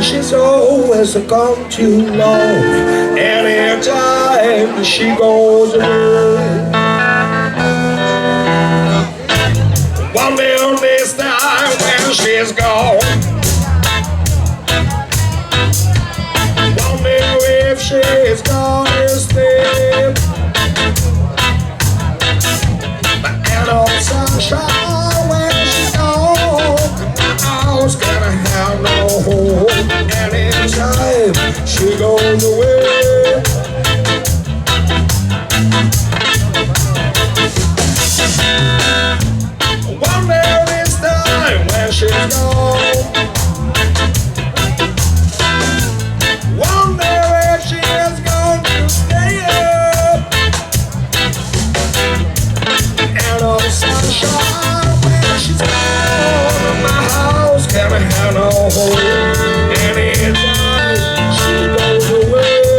she's always gone too long. Anytime she goes away. Wonder this time when she's gone. Wonder if she's gonna stay. And all sunshine when she's gone. My house gonna have no home. Anytime she goes away. Wonder this time when she's gone. Wonder if she is going to stay up. And all sunshine when she's gone. My house can't have no home. Anytime she goes away.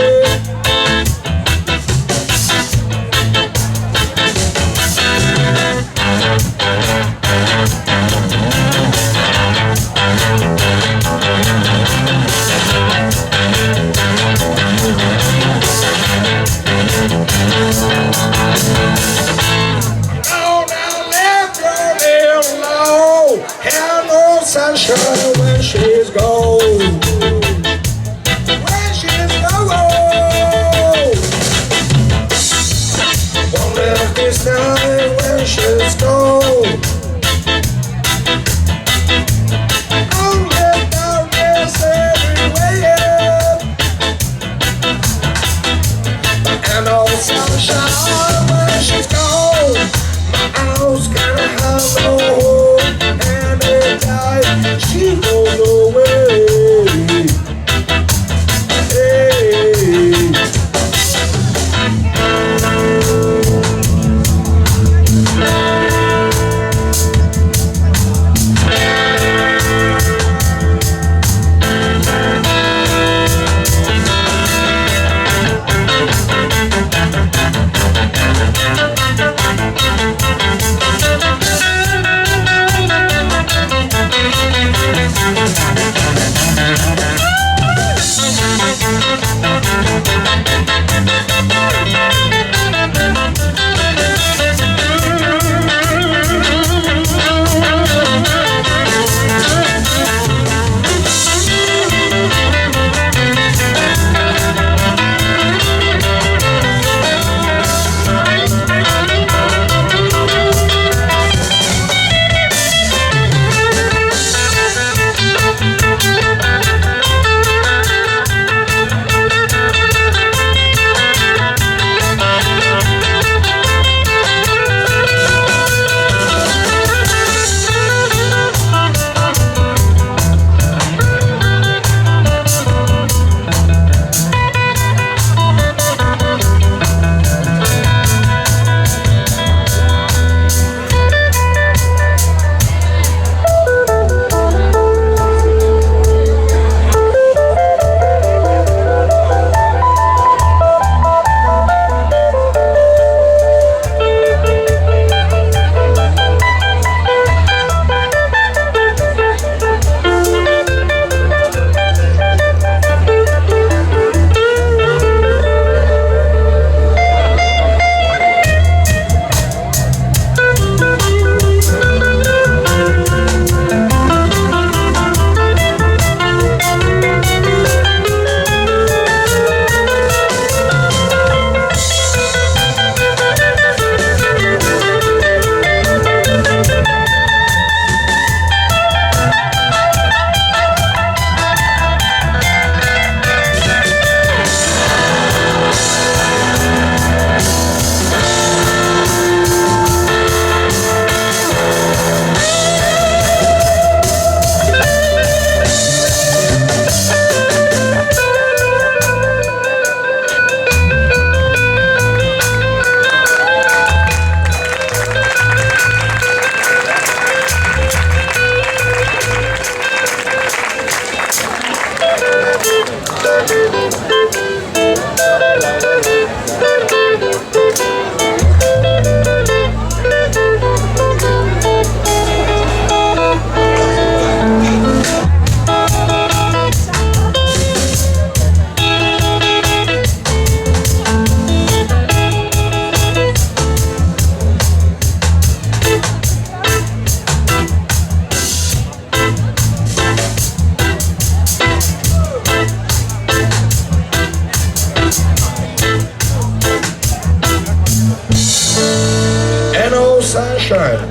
sunshine.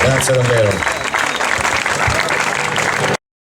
Grazie davvero.